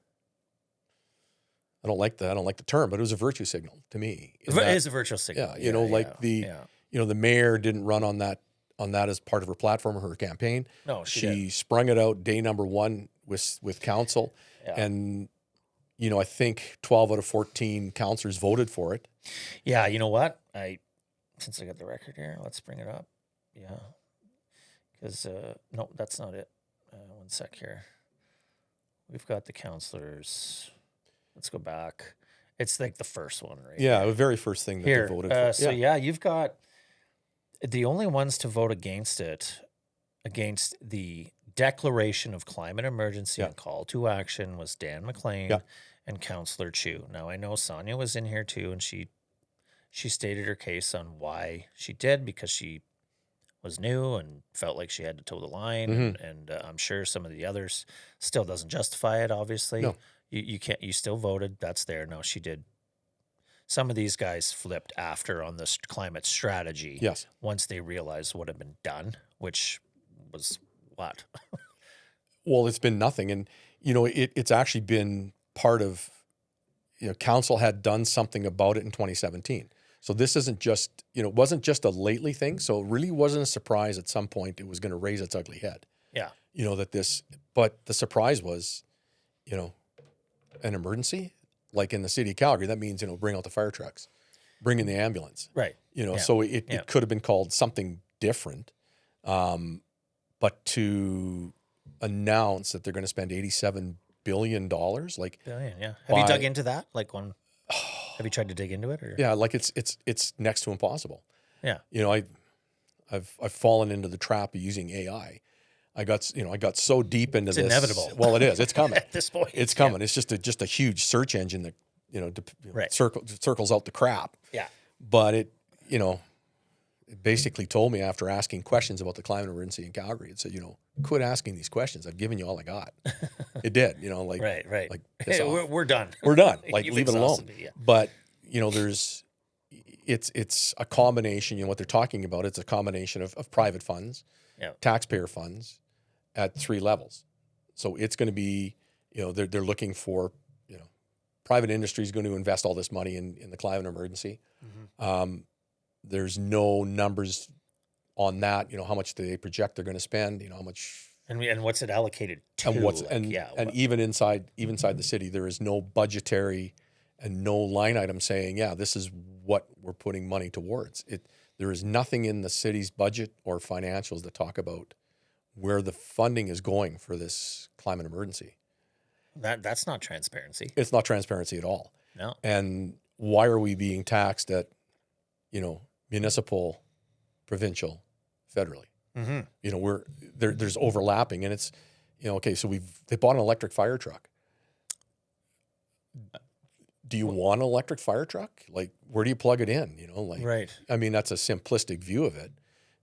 I don't like the term, but it was a virtue signal to me. It is a virtual signal. Yeah, the mayor didn't run on that as part of her platform or her campaign. No, she sprung it out day number 1 with council, and I think 12 out of 14 councillors voted for it. Yeah, you know what? Since I got the record here, let's bring it up. Yeah, because no, that's not it. One sec here. We've got the councillors. Let's go back. It's like the first one, right? Yeah, the very first thing that Here, they voted for. So you've got the only ones to vote against the declaration of climate emergency and call to action was Dan McLean and Councillor Chu. Now I know Sonia was in here too, and she stated her case on why she did, because she was new and felt like she had to toe the line, and I'm sure some of the others still doesn't justify it. Obviously, no. You can't. You still voted. That's there. No, she did. Some of these guys flipped after on this climate strategy. Yes. Once they realized what had been done, which was what? Well, it's been nothing, and it's actually been part of. Council had done something about it in 2017. So this isn't just it wasn't just a lately thing. So it really wasn't a surprise. At some point, it was going to raise its ugly head. Yeah. But the surprise was, an emergency, like in the city of Calgary, that means, bring out the fire trucks, bring in the ambulance. Right. So it could have been called something different. But to announce that they're going to spend $87 billion, billion, yeah. Have you dug into that? Like one? Have you tried to dig into it? Or? Yeah, like it's next to impossible. Yeah. You know, I've fallen into the trap of using AI. I got so deep into It's this. inevitable. Well, it is. It's coming. At this point. It's coming. It's just a huge search engine that Right. circles out the crap. Yeah. But it basically told me after asking questions about the climate emergency in Calgary, it said, quit asking these questions. I've given you all I got. It did. Right. Like Hey, we're done. we're done. Like You've leave it alone. exhausted me, yeah. But it's a combination. What they're talking about. It's a combination of private funds, Yeah. taxpayer funds, at 3 levels. So it's going to be, they're looking for, private industry is going to invest all this money in the climate emergency. Mm-hmm. There's no numbers on that. How much do they project they're going to spend? How much. And what's it allocated to? And even inside the city, there is no budgetary and no line item saying, yeah, this is what we're putting money towards. There is nothing in the city's budget or financials that talk about where the funding is going for this climate emergency. That's not transparency. It's not transparency at all. No. And why are we being taxed at, municipal, provincial, federally? Mm-hmm. There's overlapping, and it's, okay, so they bought an electric fire truck. Do you want an electric fire truck? Like, where do you plug it in? Right. I mean, that's a simplistic view of it.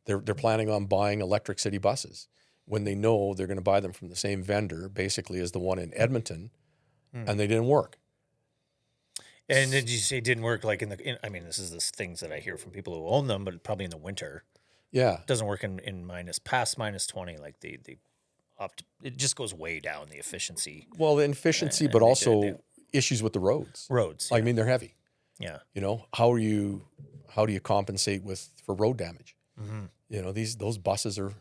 They're planning on buying electric city buses when they know they're going to buy them from the same vendor, basically as the one in Edmonton, and they didn't work. And did you say it didn't work like this is the things that I hear from people who own them, but probably in the winter. Yeah. It doesn't work in past minus 20, like it just goes way down the efficiency. Well, the efficiency, but also issues with the roads. Roads. I mean, they're heavy. Yeah. How do you compensate for road damage? Mm-hmm. Those buses are,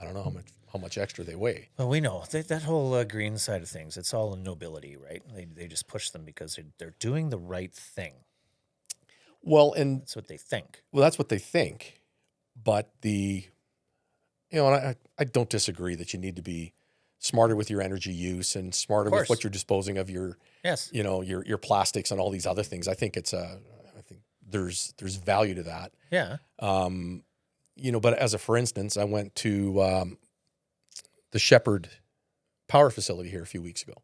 I don't know how much extra they weigh. Well, we know that whole green side of things, it's all in nobility, right? They just push them because they're doing the right thing. Well, and that's what they think. Well, that's what they think. But and I don't disagree that you need to be smarter with your energy use and smarter with what you're disposing of your plastics and all these other things. I think I think there's value to that. Yeah. But for instance, I went to the Shepherd power facility here a few weeks ago,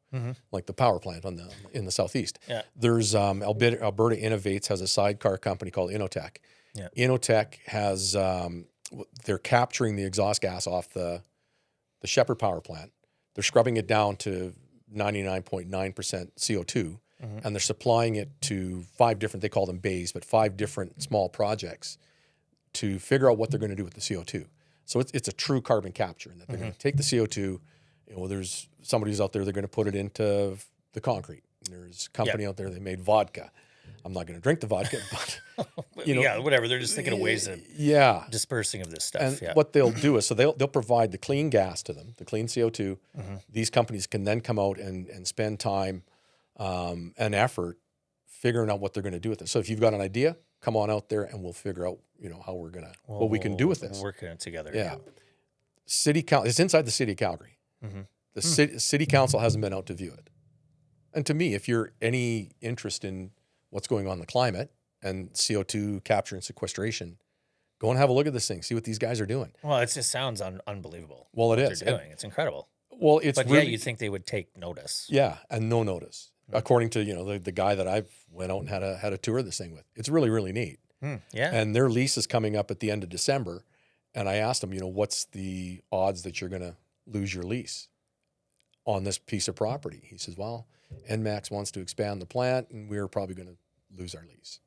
like the power plant in the southeast. Yeah. There's Alberta Innovates has a sidecar company called Innotech. Yeah. Innotech has they're capturing the exhaust gas off the Shepherd power plant. They're scrubbing it down to 99.9% CO2, and they're supplying it to 5 different, they call them bays, but 5 different small projects to figure out what they're going to do with the CO2. So it's a true carbon capture, and that they're going to take the CO2. There's somebody who's out there, they're going to put it into the concrete. There's a company out there, they made vodka. I'm not going to drink the vodka, but whatever. They're just thinking of ways of dispersing of this stuff. And what they'll do is, so they'll provide the clean gas to them, the clean CO2. These companies can then come out and spend time and effort figuring out what they're going to do with it. So if you've got an idea, come on out there and we'll figure out, how we're going to, what we can do with this. We'll work it together. Yeah. City council, it's inside the city of Calgary. The city council hasn't been out to view it. And to me, if you're any interest in what's going on in the climate and CO2 capture and sequestration, go and have a look at this thing. See what these guys are doing. Well, it just sounds unbelievable. Well, it what is. They're doing. It's incredible. Well, it's really, you'd think they would take notice. Yeah, and no notice. According to the guy that I've went out and had a tour of this thing with. It's really, really neat. Yeah. And their lease is coming up at the end of December. And I asked them, what's the odds that you're going to lose your lease on this piece of property? He says, well, NMAX wants to expand the plant, and we're probably going to lose our lease.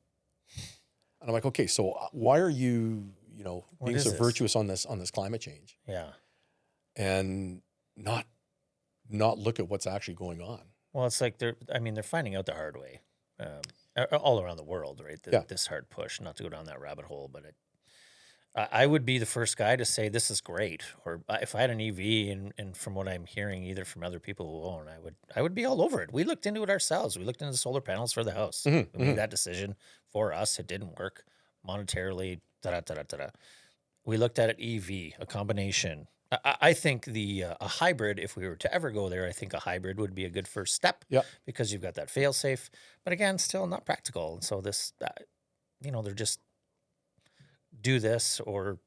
And I'm like, okay, so why are you, being so virtuous on this climate change? Yeah. And not look at what's actually going on. Well, it's like they're finding out the hard way, all around the world, right? This hard push, not to go down that rabbit hole, but I would be the first guy to say this is great. Or if I had an EV, and from what I'm hearing, either from other people who own, I would be all over it. We looked into it ourselves. We looked into the solar panels for the house. We made that decision for us. It didn't work monetarily. We looked at it EV, a combination. I think a hybrid, if we were to ever go there, I think a hybrid would be a good first step. Yeah. Because you've got that fail safe. But again, still not practical. And so they're just do this or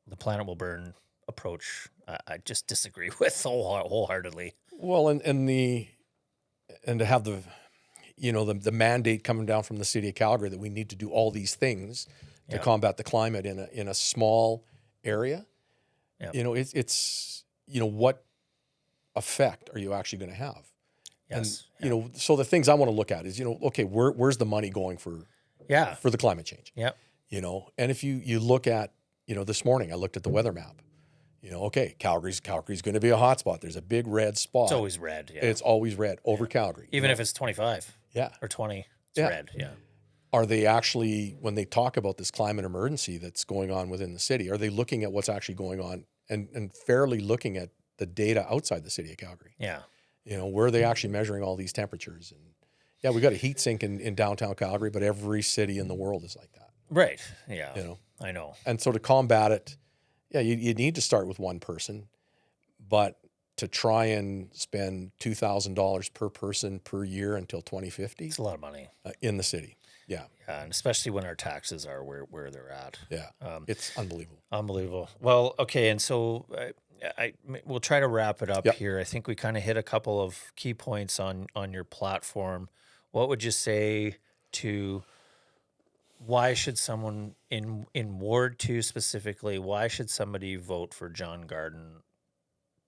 the planet will burn approach. I just disagree with wholeheartedly. Well, and to have the mandate coming down from the city of Calgary that we need to do all these things to combat the climate in a small area. Yeah. It's what effect are you actually going to have? Yes. And so the things I want to look at is okay, where's the money going for the climate change? Yeah. And if you look at this morning I looked at the weather map. Okay, Calgary's going to be a hot spot. There's a big red spot. It's always red. Yeah. It's always red over Calgary. Even if it's 25 Yeah. or 20, it's red. Yeah. Are they actually, when they talk about this climate emergency that's going on within the city, are they looking at what's actually going on and fairly looking at the data outside the city of Calgary? Yeah. Where are they actually measuring all these temperatures? And we got a heat sink in downtown Calgary, but every city in the world is like that. Right. Yeah. I know. And so to combat it, you need to start with one person, but to try and spend $2,000 per person per year until 2050, It's a lot of money. In the city. Yeah. And especially when our taxes are where they're at. Yeah. It's unbelievable. Unbelievable. Well, okay. And so we'll try to wrap it up Yep. here. I think we kind of hit a couple of key points on your platform. What would you say to why should someone in Ward 2 specifically, why should somebody vote for John Garden,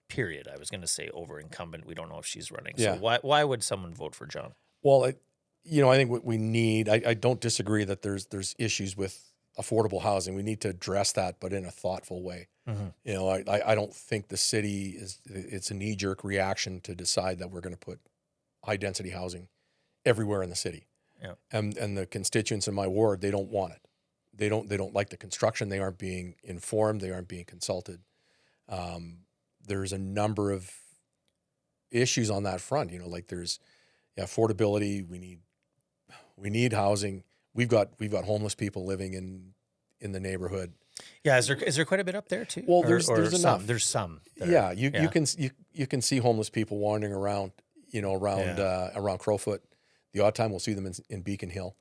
period? I was going to say over incumbent. We don't know if she's running. Yeah. So why would someone vote for John? Well, I think what we need, I don't disagree that there's issues with affordable housing. We need to address that, but in a thoughtful way. Mm-hmm. I don't think the city it's a knee-jerk reaction to decide that we're going to put high-density housing everywhere in the city. Yeah. And the constituents in my ward, they don't want it. They don't like the construction. They aren't being informed. They aren't being consulted. There's a number of issues on that front. Like there's affordability. We need housing. We've got homeless people living in the neighborhood. Yeah, is there quite a bit up there too? Well, there's some. enough. There's some. You can see homeless people wandering around, around Crowfoot. The odd time we'll see them in Beacon Hill.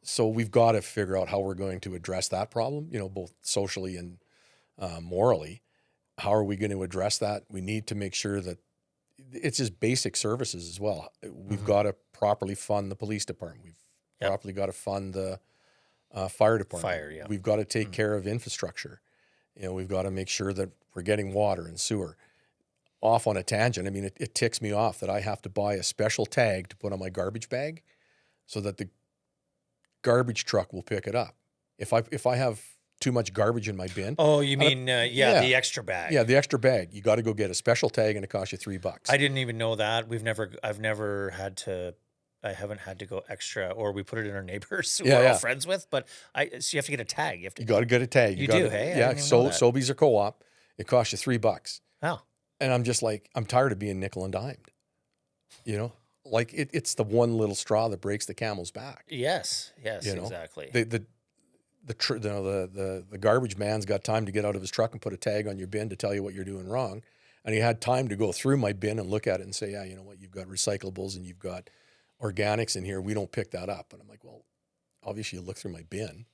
So we've got to figure out how we're going to address that problem, both socially and morally. How are we going to address that? We need to make sure that it's just basic services as well. We've got to properly fund the police department. We've properly got to fund the fire department. We've got to take care of infrastructure. We've got to make sure that we're getting water and sewer. Off on a tangent, I mean, it ticks me off that I have to buy a special tag to put on my garbage bag so that the garbage truck will pick it up. If I have too much garbage in my bin. Oh, you mean, the extra bag. Yeah, the extra bag. You got to go get a special tag and it costs you $3. I didn't even know that. I haven't had to go extra, or we put it in our neighbors who we're all friends with, but so you have to get a tag. You got to get a tag. You do, hey? Yeah, Sobeys are co-op. It costs you $3. Oh. And I'm just like, I'm tired of being nickel and dimed. Like it's the one little straw that breaks the camel's back. Yes, exactly. The garbage man's got time to get out of his truck and put a tag on your bin to tell you what you're doing wrong. And he had time to go through my bin and look at it and say, yeah, you know what, you've got recyclables and you've got organics in here. We don't pick that up. And I'm like, well, obviously you looked through my bin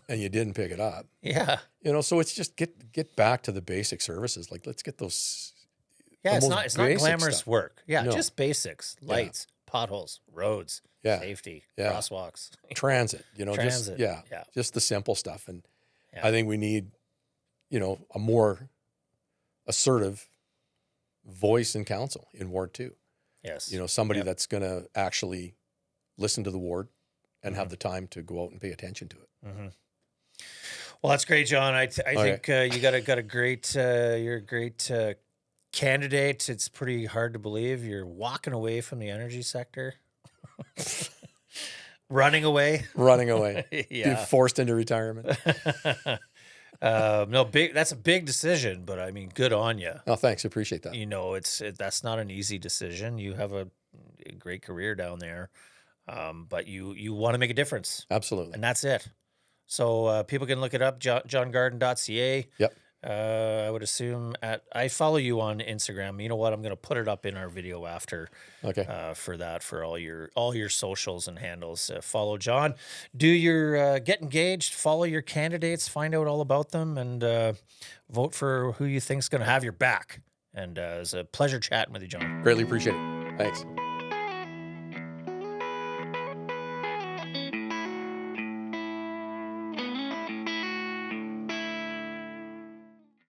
and you didn't pick it up. Yeah. So it's just get back to the basic services. Like, let's get those. Yeah, it's not glamorous stuff. work. Yeah, No. Just basics, lights, potholes, roads, safety, crosswalks, transit. Transit. Just the simple stuff. And I think we need, a more assertive voice in council in Ward 2. Yes. Somebody that's going to actually listen to the ward and have the time to go out and pay attention to it. Mm-hmm. Well, that's great, John. I think you got a great, you're a great candidate. It's pretty hard to believe you're walking away from the energy sector, running away. Being forced into retirement. That's a big decision, but I mean, good on you. Oh, thanks. Appreciate that. That's not an easy decision. You have a great career down there, but you want to make a difference. Absolutely. And that's it. So people can look it up, johngarden.ca. Yep. I would assume I follow you on Instagram. You know what? I'm going to put it up in our video after Okay. for all your socials and handles. Follow John. Do your get engaged. Follow your candidates. Find out all about them and vote for who you think's going to have your back. And it was a pleasure chatting with you, John. Greatly appreciate it. Thanks.